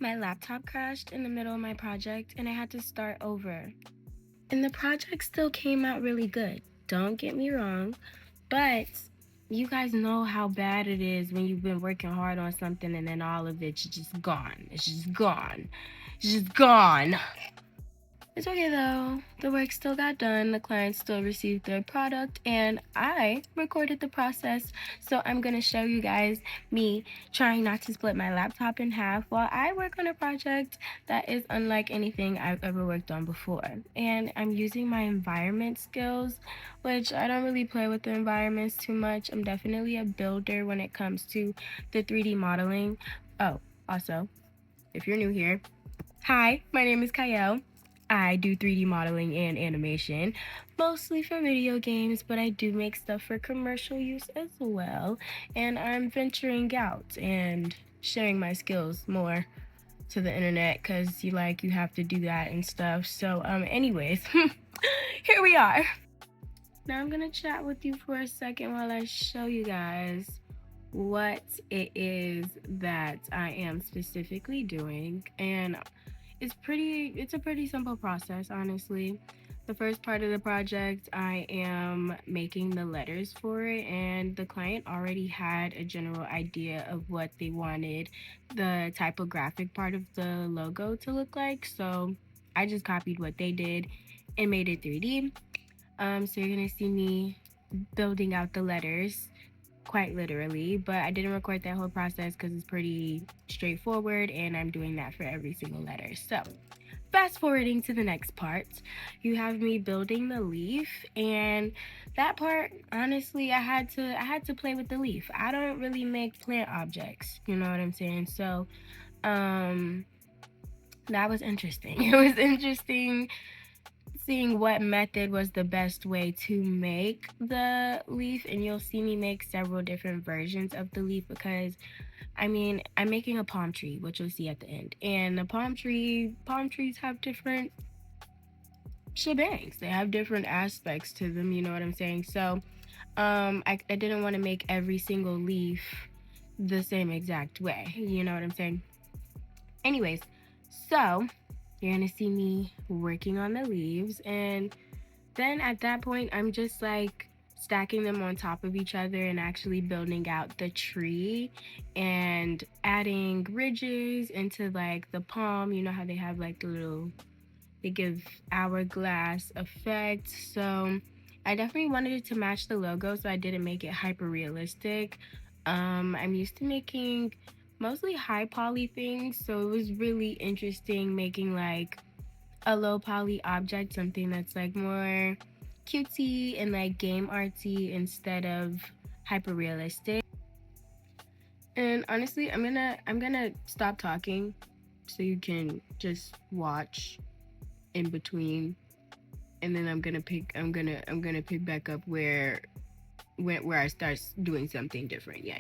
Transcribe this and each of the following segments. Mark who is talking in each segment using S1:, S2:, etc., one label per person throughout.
S1: My laptop crashed in the middle of my project and I had to start over. And the project still came out really good. Don't get me wrong, but you guys know how bad it is when you've been working hard on something and then all of it's just gone. It's just gone. It's just gone. It's okay though. The work still got done, the client still received their product, and I recorded the process. So I'm gonna show you guys me trying not to split my laptop in half while I work on a project that is unlike anything I've ever worked on before. And I'm using my environment skills, which I don't really play with the environments too much. I'm definitely a builder when it comes to the 3D modeling. Oh, also, if you're new here, hi, my name is Kyle. I do 3D modeling and animation, mostly for video games, but I do make stuff for commercial use as well. And I'm venturing out and sharing my skills more to the internet because you have to do that and stuff. So, anyways, here we are. Now I'm gonna chat with you for a second while I show you guys what it is that I am specifically doing. And it's a pretty simple process, honestly. The first part of the project, I am making the letters for it, and the client already had a general idea of what they wanted the typographic part of the logo to look like. So I just copied what they did and made it 3D. So you're gonna see me building out the letters quite literally, but I didn't record that whole process because it's pretty straightforward and I'm doing that for every single letter. So fast forwarding to the next part, you have me building the leaf, and that part, honestly, I had to play with the leaf. I don't really make plant objects, you know what I'm saying? So that was interesting. It was interesting seeing what method was the best way to make the leaf, and you'll see me make several different versions of the leaf because I'm making a palm tree, which you'll see at the end. And the palm trees have different shebangs. They have different aspects to them, you know what I'm saying? So I didn't want to make every single leaf the same exact way, you know what I'm saying? Anyways, so you're gonna see me working on the leaves, and then at that point, I'm just like stacking them on top of each other and actually building out the tree and adding ridges into like the palm. You know how they have like they give hourglass effect. So I definitely wanted it to match the logo, so I didn't make it hyper realistic. I'm used to making mostly high poly things, so it was really interesting making like a low poly object, something that's like more cutesy and like game artsy instead of hyper realistic. And honestly, I'm gonna stop talking so you can just watch in between, and then I'm gonna pick back up where I start doing something different. Yeah.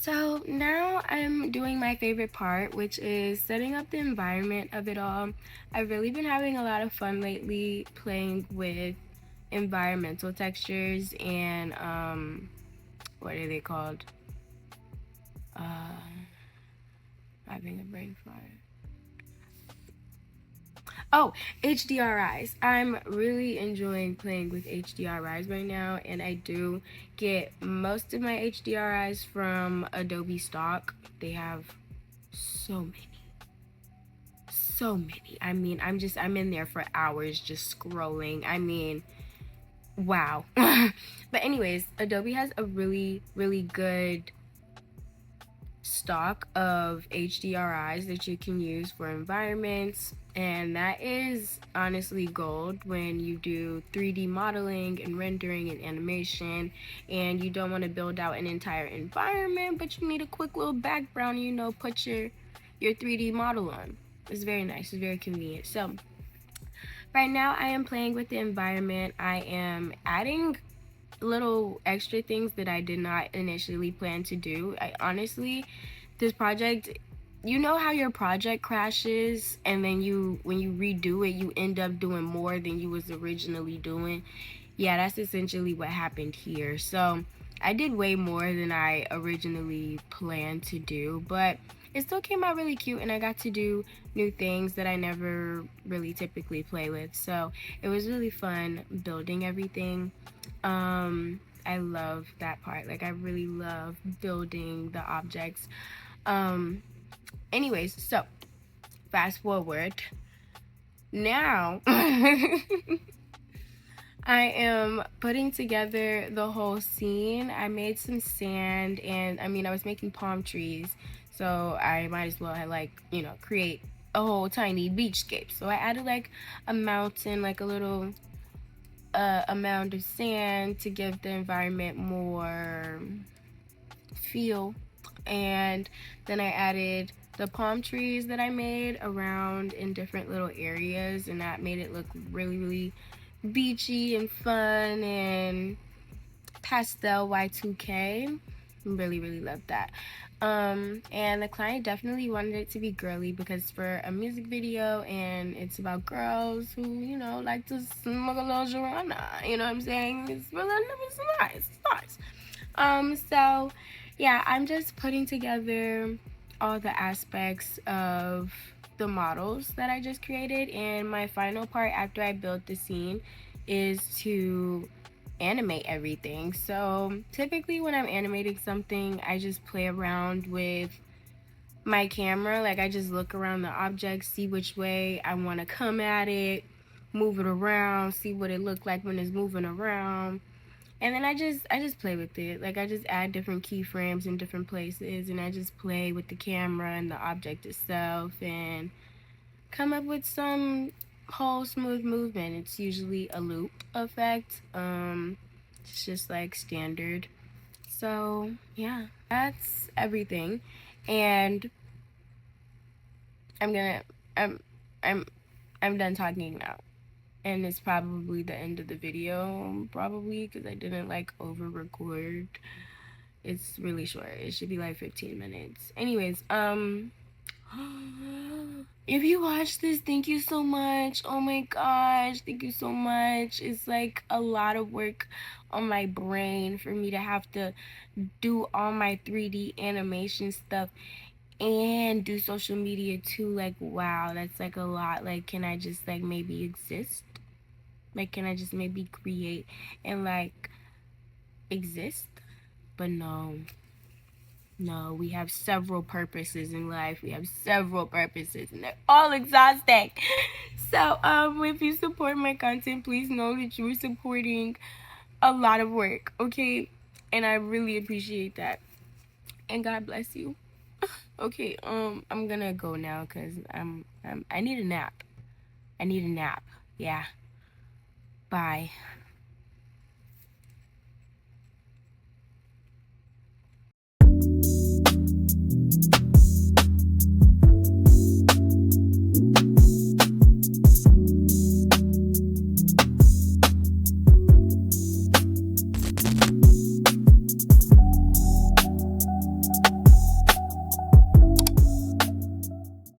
S1: So now I'm doing my favorite part, which is setting up the environment of it all. I've really been having a lot of fun lately playing with environmental textures and what are they called? Having a brain fart. Oh, HDRIs. I'm really enjoying playing with HDRIs right now, and I do get most of my HDRIs from Adobe stock. They have so many. So many. I mean, I'm in there for hours just scrolling. I mean, wow. But anyways, Adobe has a really, really good stock of HDRIs that you can use for environments, and that is honestly gold when you do 3D modeling and rendering and animation, and you don't want to build out an entire environment, but you need a quick little background, put your 3D model on. It's very nice. It's very convenient. So right now I am playing with the environment. I am adding little extra things that I did not initially plan to do. I honestly, this project, you know how your project crashes and then when you redo it, you end up doing more than you was originally doing. Yeah, that's essentially what happened here. So I did way more than I originally planned to do, but it still came out really cute, and I got to do new things that I never really typically play with. So it was really fun building everything. I love that part. Like, I really love building the objects. Anyways, so fast forward. Now I am putting together the whole scene. I made some sand, and I was making palm trees, so I might as well have create a whole tiny beachscape. So I added like a mountain, like a little amount of sand to give the environment more feel. And then I added the palm trees that I made around in different little areas, and that made it look really, really beachy and fun and pastel Y2K. Really, really love that. And the client definitely wanted it to be girly because for a music video and it's about girls who, like to smoke a little Joanna. You know what I'm saying? It's really it's nice. It's nice. So yeah, I'm just putting together all the aspects of the models that I just created, and my final part after I built the scene is to animate everything. So typically when I'm animating something, I just play around with my camera. Like, I just look around the object, see which way I want to come at it, move it around, see what it looked like when it's moving around. And then I just play with it. Like, I just add different keyframes in different places, and I just play with the camera and the object itself and come up with some whole smooth movement. It's usually a loop effect. It's just like standard. So yeah, that's everything. And I'm gonna I'm I'm I'm done talking now. And it's probably the end of the video, probably, because I didn't like over record. It's really short. It should be like 15 minutes. Anyways, if you watch this, thank you so much. Oh my gosh, thank you so much. It's like a lot of work on my brain for me to have to do all my 3D animation stuff and do social media too. Like, wow, that's like a lot. Like, can I just like maybe exist? Like, can I just maybe create and like exist? But no. No, we have several purposes in life. We have several purposes, and they're all exhausting. So, if you support my content, please know that you are supporting a lot of work, okay? And I really appreciate that. And God bless you. Okay, I'm gonna go now because I need a nap. I need a nap. Yeah. Bye.